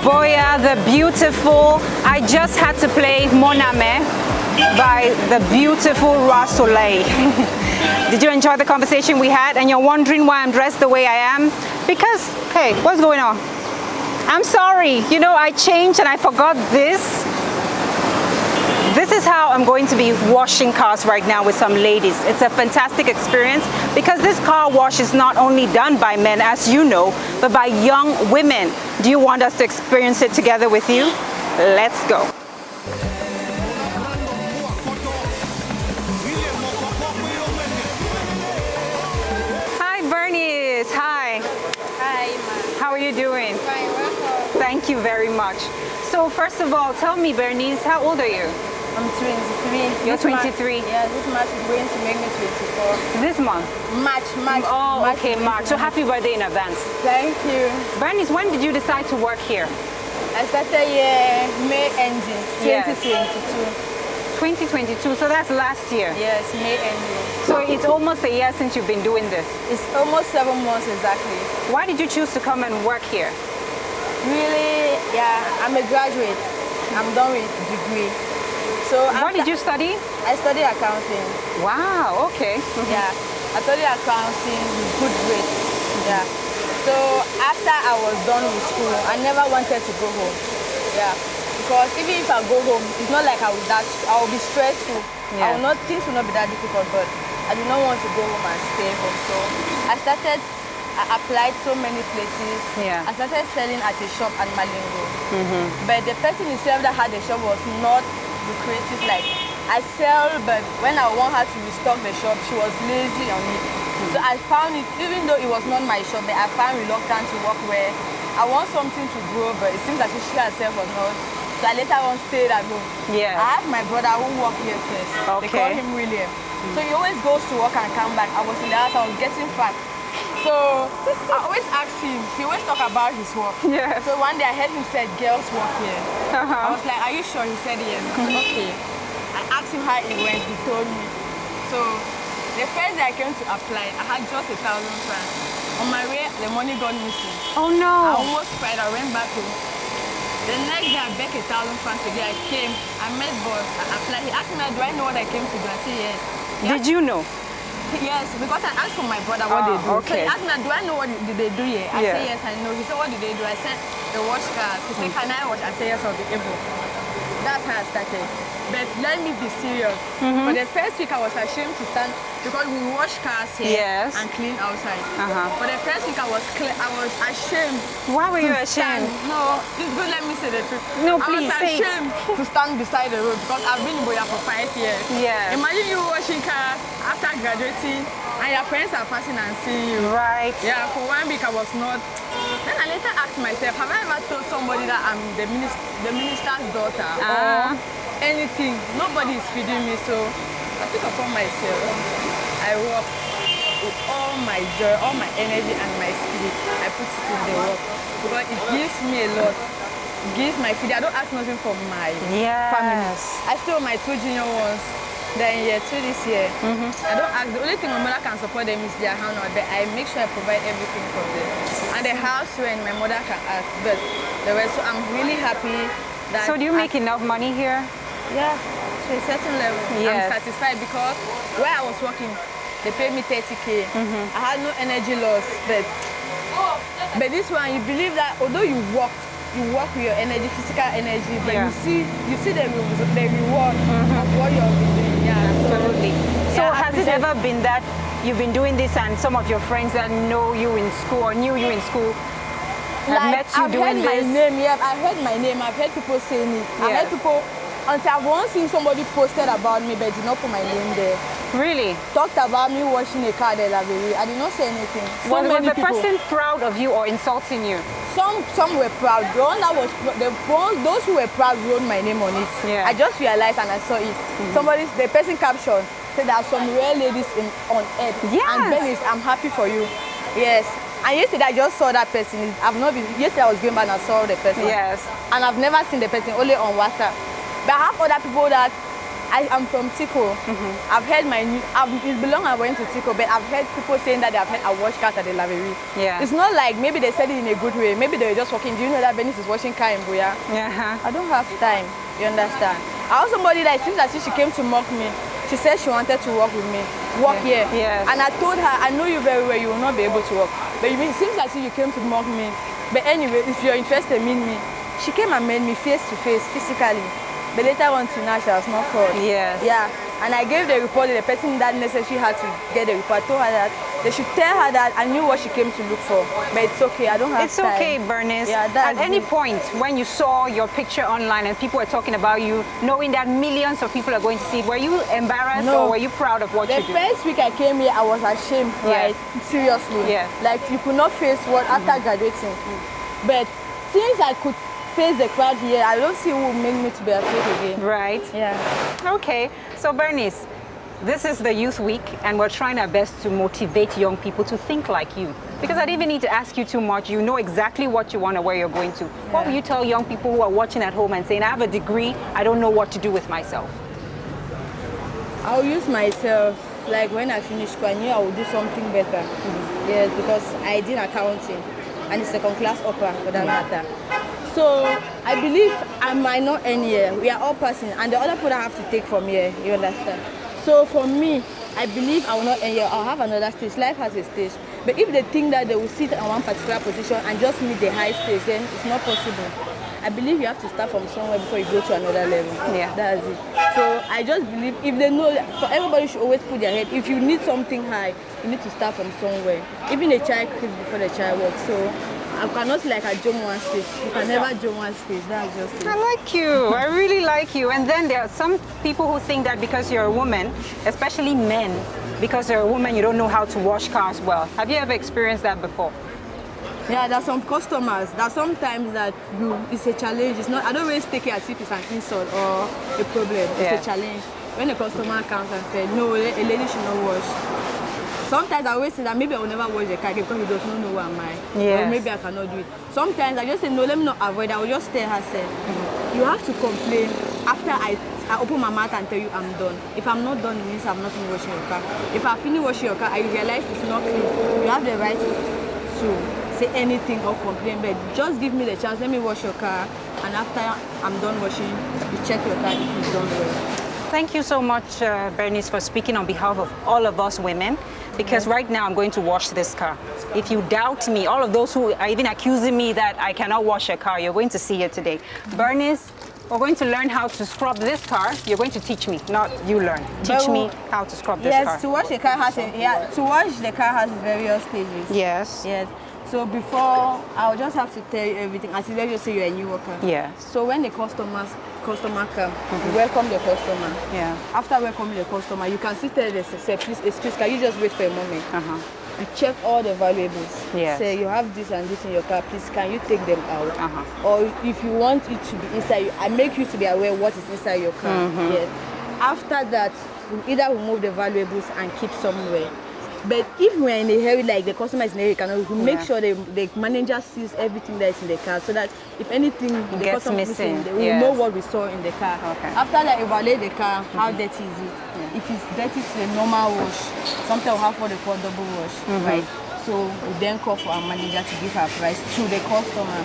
Buea, the beautiful. I just had to play Mon Ame by the beautiful Roi Soleil. Did you enjoy the conversation we had? And you're wondering why I'm dressed the way I am? Because, hey, what's going on? I'm sorry, you know, I changed and I forgot this. This is how I'm going to be washing cars right now with some ladies. It's a fantastic experience because this car wash is not only done by men, as you know, but by young women. Do you want us to experience it together with you? Let's go. Hi, Bernice. Hi. Hi, Ma. How are you doing? Fine, welcome. Thank you very much. So first of all, tell me, Bernice, how old are you? I'm 23. You're 23? Yeah, this March is going to make me 24. This month? March. Oh, March okay, March. So happy birthday in advance. Thank you. Bernice, when did you decide to work here? I started May ending, 2022. 2022, so that's last year. Yes, May ending. So it's almost a year since you've been doing this. It's almost 7 months exactly. Why did you choose to come and work here? Really, yeah, I'm a graduate. I'm done with degree. So what did you study? I studied accounting. Wow, okay. Yeah, I studied accounting with good grades. Yeah. So after I was done with school, I never wanted to go home. Yeah. Because even if I go home, it's not like I will be stressful. Yeah. Things will not be that difficult, but I do not want to go home and stay home. So I applied so many places. Yeah. I started selling at a shop at Malingo. But the person itself that had the shop was not lucrative. Like I sell, but when I want her to restock the shop, she was lazy on it. So I found it, even though it was not my shop, but I found reluctant to work where I want something to grow, but it seems that she herself was not. So I later on stayed at home. Yeah. I have my brother who worked here first. Okay. They call him William. So he always goes to work and come back. I was in the house, I was getting fat. So I always asked him, he always talk about his work. Yeah. So one day I heard him say, girls work here. I was like, are you sure? He said yes. I said, okay. I asked him how it went, he told me. So the first day I came to apply, I had just 1,000 francs. On my way, the money got missing. Oh no. I almost cried, I went back home. The next day I begged 1,000 francs again. I came, I met boss, I applied. He asked me, do I know what I came to do? I said yes. Did you know? Yes, because I asked for my brother what they do. Okay. So he asked me, do I know what did they do here? I said yes, I know. He said, what did they do? I said, they wash cars. He said, can I wash? I said yes, I'll be able. That's how I started. But let me be serious. For the first week I was ashamed to stand because we wash cars here and clean outside. For the first week I was ashamed. Why were you ashamed? No, it's good, let me say the truth. No, please I was say ashamed to stand beside the road because I've been in Buea for 5 years. Yeah. Imagine you washing cars after graduating and your friends are passing and seeing you. Right. Yeah, for 1 week I was not. Then I later asked myself, have I ever told somebody that I'm the minister's daughter or anything? Nobody is feeding me, so I took upon myself. I work with all my joy, all my energy and my spirit. I put it in the work because it gives me a lot. It gives my feed. I don't ask nothing from my family. I still have my 2 junior ones. They're in year 2 this year. I don't ask. The only thing my mother can support them is their hand, but I make sure I provide everything for them. And the house when my mother can ask, but the rest. So I'm really happy that. So do you make enough money here? Yeah, to a certain level. I'm satisfied because where I was working, they paid me 30K. I had no energy loss, but this one, you believe that although you work with your energy, physical energy, but you see the reward of what you're doing. Yeah, absolutely. So has it ever been that you've been doing this and some of your friends that know you in school or knew you in school have met you doing this? I've heard my name, I've heard my name, I've heard people saying it. I've heard people, until I've once seen somebody posted about me, but did not put my name there. Really? Talked about me washing a car there, I did not say anything. Was the person proud of you or insulting you? Some were proud. Those who were proud wrote my name on it. I just realized and I saw it. The person captioned said there are some rare ladies on earth. And Dennis, I'm happy for you. Yes, And yesterday I just saw that person. I've not been. Yesterday I was going back and I saw the person. Yes. And I've never seen the person, only on WhatsApp. But I have other people that I am from Tico. I've heard it's been long I went to Tico, but I've heard people saying that they have heard I wash cars at the lavery. Yeah. It's not like maybe they said it in a good way. Maybe they were just walking. Do you know that Bernice is washing car in Buea? Yeah. I don't have time. You understand? I was somebody that it seems as if she came to mock me. She said she wanted to work with me. Work here. Yes. And I told her, I know you very well, you will not be able to work. But it seems as if you came to mock me. But anyway, if you're interested, meet me. She came and met me face to face, physically. But later on, now she was not called. Yes. Yeah. And I gave the report to the person that necessarily had to get the report. I told her that they should tell her that I knew what she came to look for. But it's okay, I don't have It's time. okay, Bernice. Yeah, at any point when you saw your picture online and people were talking about you, knowing that millions of people are going to see it, were you embarrassed or were you proud of what you did? The first week I came here, I was ashamed, right? Seriously. Yeah. Like you could not face what after graduating. But since I could face the crowd here, I don't see who would make me to be afraid again. Right. Yeah. Okay. So Bernice, this is the Youth Week and we're trying our best to motivate young people to think like you. Because I didn't even need to ask you too much. You know exactly what you want and where you're going to. What will you tell young people who are watching at home and saying, I have a degree, I don't know what to do with myself? I'll use myself, like when I finish school, I knew I would do something better. Yes, because I did accounting and it's second class upper for that matter. So I believe I might not end here. We are all passing, and the other people I have to take from here. You understand? So for me, I believe I will not end here. I'll have another stage. Life has a stage. But if they think that they will sit in one particular position and just meet the high stage, then it's not possible. I believe you have to start from somewhere before you go to another level. Yeah. That's it. So I just believe if they know that, for everybody should always put their head. If you need something high, you need to start from somewhere. Even a child creeps before the child walks. So I cannot say like I jump one stage. You can never jump one stage. That's just it. I like you. I really like you. And then there are some people who think that because you're a woman, especially men, because you're a woman, you don't know how to wash cars well. Have you ever experienced that before? Yeah, there's some customers that sometimes that it's a challenge. It's not. I don't always take it as if it's an insult or a problem. It's a challenge. When a customer comes and says, no, a lady should not wash. Sometimes I always say that maybe I will never wash the car because he does not know who am I. Or maybe I cannot do it. Sometimes I just say, no, let me not avoid. I will just tell her, say, you have to complain after I open my mouth and tell you I'm done. If I'm not done, it means I'm not finished washing your car. If I finish washing your car, I realize it's not clean. You have the right to say anything or complain, but just give me the chance. Let me wash your car, and after I'm done washing, you check your car if it's done well. Thank you so much, Bernice, for speaking on behalf of all of us women. Because right now I'm going to wash this car. If you doubt me, all of those who are even accusing me that I cannot wash a car, you're going to see it today. Bernice, we're going to learn how to scrub this car. You're going to teach me, not you learn. Teach me how to scrub this car. Yes, to wash the car has various stages. Yes. Yes. So before, I'll just have to tell you everything. As if let's just say you're a new worker. Yes. So when the customer come, you welcome the customer. Yeah. After welcoming the customer, you can sit there and say, please, excuse, can you just wait for a moment? You check all the valuables. Yes. Say you have this and this in your car, please can you take them out? Or if you want it to be inside, I make you to be aware what is inside your car. Yes. After that, we either remove the valuables and keep somewhere. But if we're in a hurry, like the customer is in a hurry, we make sure the manager sees everything that is in the car, so that if anything the customer is missing, they will know what we saw in the car. After that, evaluate the car, how dirty is it? If it's dirty to a normal wash, sometimes we'll have what they call double wash, right? So we then call for our manager to give her price to the customer.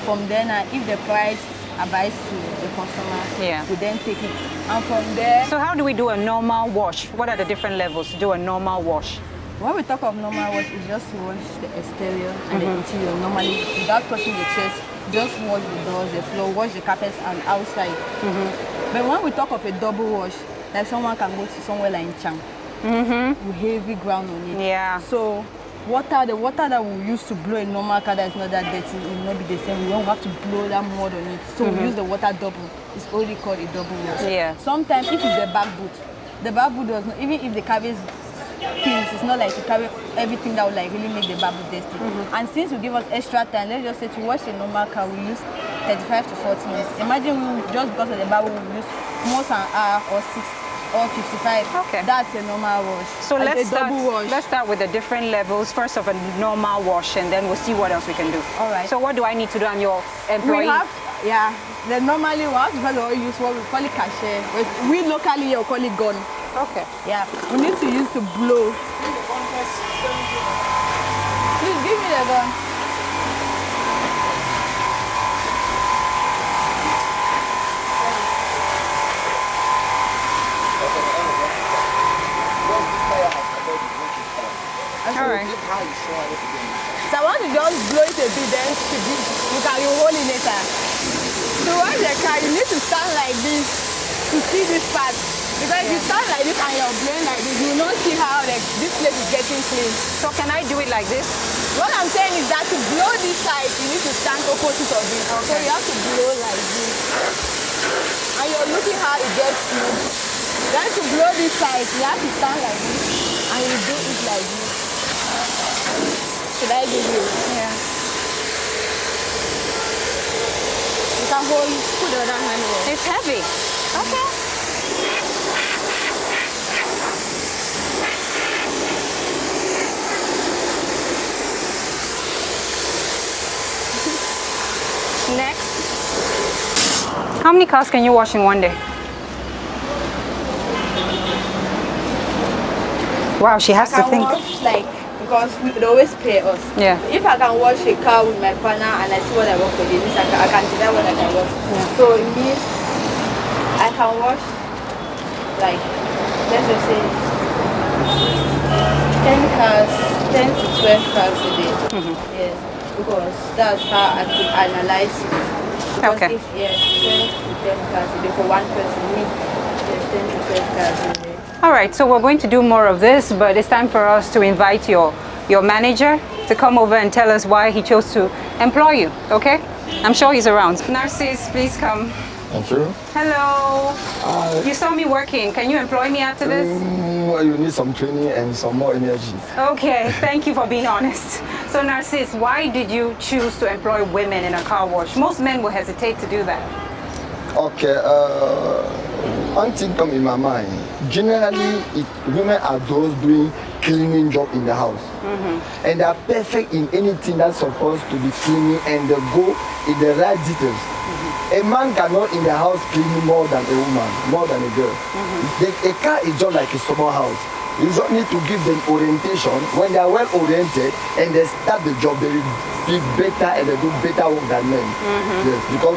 From then, if the price abides to the customer, we then take it. And from there... So how do we do a normal wash? What are the different levels to do a normal wash? When we talk of normal wash, it's just to wash the exterior and the interior normally without touching the chest. Just wash the doors, the floor, wash the carpets and outside. But when we talk of a double wash, like someone can go to somewhere like Chang with heavy ground on it. Yeah. So the water that we use to blow a normal car that is not that dirty will not be the same. We don't have to blow that mud on it. So we use the water double. It's only called a double wash. Yeah. Sometimes if it's the back boot does not, even if the carries pins, it's not like to carry everything that would like really make the bubble dirty. And since you give us extra time, let's just say to wash a normal car, we use 35 to 40 minutes. Imagine we just because of the bubble, we use almost an hour or or 55. Okay. That's a normal wash. So Like let's a double wash. start with the different levels. First of a normal wash, and then we'll see what else we can do. All right. So what do I need to do? I'm your employee. We have, yeah, the normally wash, but we use what we call it cachet. We locally here call it gun. Okay. Yeah, we need to use to blow. Please give me the gun. All right. So I want to just blow it a bit, then you can hold in it. So when the car, you need to stand like this to see this part. Because if you stand like this and you're blowing like this, you will not see how this place is getting clean. So can I do it like this? What I'm saying is that to blow this side, you need to stand opposite of it. Okay. So you have to blow like this. And you're looking how it gets smooth. Then to blow this side, you have to stand like this. And you do it like this. Should I give you? Yeah. You can put the other hand on. It's heavy. Okay. Next. How many cars can you wash in one day? Wow, she has to think. Wash, like, because they always pay us. Yeah. If I can wash a car with my partner and I see what I work for, it means I can decide what I can wash. Yeah. So it means I can wash, like, let's just say 10 cars, 10 to 12 cars a day. Yes, because that's how I could analyze it. Because Okay. if, yes, 12 to 10 cars a day for one person, me, yes, 10 to 12 cars a day. All right, so we're going to do more of this, but it's time for us to invite your manager to come over and tell us why he chose to employ you, okay? I'm sure he's around. Narcisse, please come. Thank you. Hello. You saw me working. Can you employ me after this? You need some training and some more energy. Okay, thank you for being honest. So Narcisse, why did you choose to employ women in a car wash? Most men will hesitate to do that. Okay, one thing come in my mind. Generally, women are those doing cleaning job in the house. And they are perfect in anything that's supposed to be cleaning, and they go in the right details. A man cannot in the house clean more than a woman, more than a girl. A car is just like a summer house. You just need to give them orientation. When they are well oriented and they start the job, they will be better and they do better work than men. Yes, because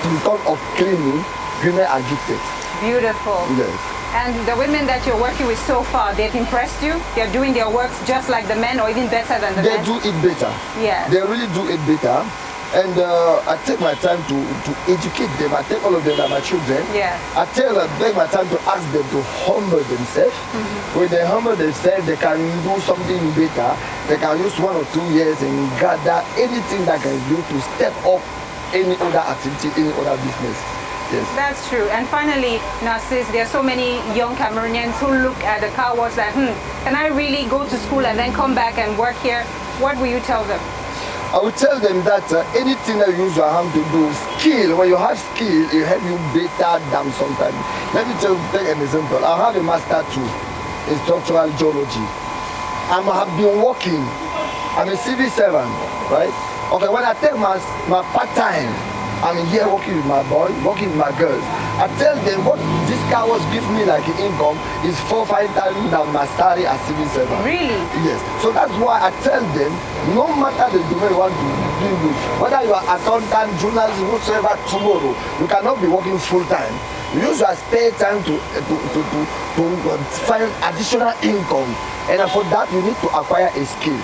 in terms of cleaning, women are gifted. Beautiful. Yes. And the women that you're working with so far, they've impressed you? They're doing their works just like the men or even better than the They men? do it better. Yeah. They really do it better. And I take my time to educate them. I take all of them as my children. Yeah. I take my time to ask them to humble themselves. When they humble themselves, they can do something better. They can use 1 or 2 years and gather anything that can do to step up any other activity, any other business. Yes. That's true. And finally, Narcisse, there are so many young Cameroonians who look at the car wash like, can I really go to school and then come back and work here? What will you tell them? I will tell them that anything that you use your hand to do, skill, when you have skill, it helps you better than sometimes. Let me take an example. I have a master too in structural geology. I have been working. I'm a civil servant, right? Okay, when I take my part-time, I'm here working with my boy, working with my girls. I tell them what this car was give me like income is 4-5 times than my salary as civil servant. Really? Yes. So that's why I tell them, no matter the domain you want to deal with, whether you are accountant, journalist, whatsoever, tomorrow, you cannot be working full time. Use your spare time to find additional income. And for that, you need to acquire a skill.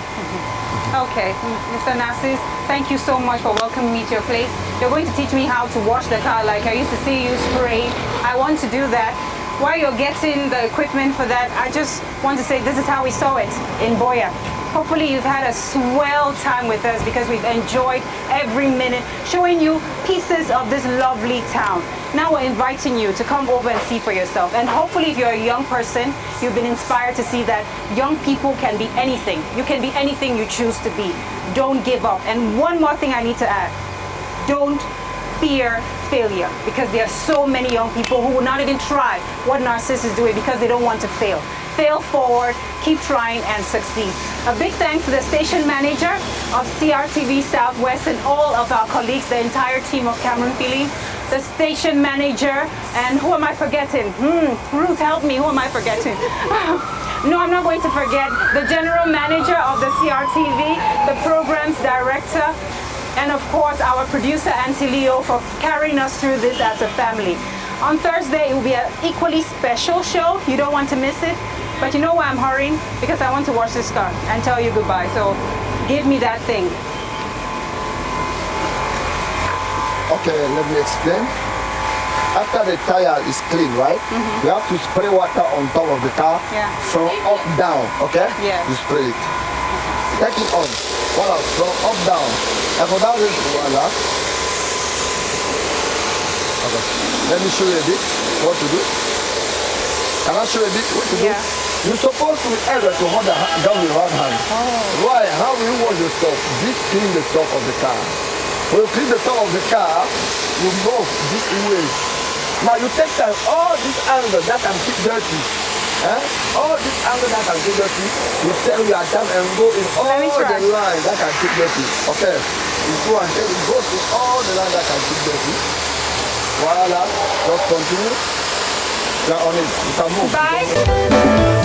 Okay, Mr. Narcisse, thank you so much for welcoming me to your place. You're going to teach me how to wash the car like I used to see you spray. I want to do that. While you're getting the equipment for that, I just want to say this is how we saw it in Buea. Hopefully you've had a swell time with us because we've enjoyed every minute showing you pieces of this lovely town. Now we're inviting you to come over and see for yourself. And hopefully if you're a young person, you've been inspired to see that young people can be anything. You can be anything you choose to be. Don't give up. And one more thing I need to add. Don't fear failure, because there are so many young people who will not even try what Narcissus is doing because they don't want to fail. Fail forward, keep trying and succeed. A big thanks to the station manager of CRTV Southwest and all of our colleagues, the entire team of Cameroon Feeling, the station manager, and who am I forgetting? Ruth, help me, who am I forgetting? No, I'm not going to forget the general manager of the CRTV, the programs director, and of course our producer Auntie Leo for carrying us through this as a family. On Thursday, it will be an equally special show. You don't want to miss it. But you know why I'm hurrying? Because I want to wash this car and tell you goodbye. So give me that thing. Okay, let me explain. After the tire is clean, right? You have to spray water on top of the car from up down, okay? Yeah. You spray it. Take it on. Voila, from up down. And for that reason, voila. Okay. Let me show you a bit what to do. Can I show you a bit what to do? You're supposed to be able to hold the gun with one hand. Why? How will you wash the stuff? This clean the top of the car. When you clean the top of the car, you move this way. Now you take time, all this angle that can keep dirty. All this angle that can keep dirty, you turn your time and go in all the line that can keep dirty. Okay. You go and then you go to all the line that can keep dirty. Voila. Just continue. You're on it. You can move. Bye.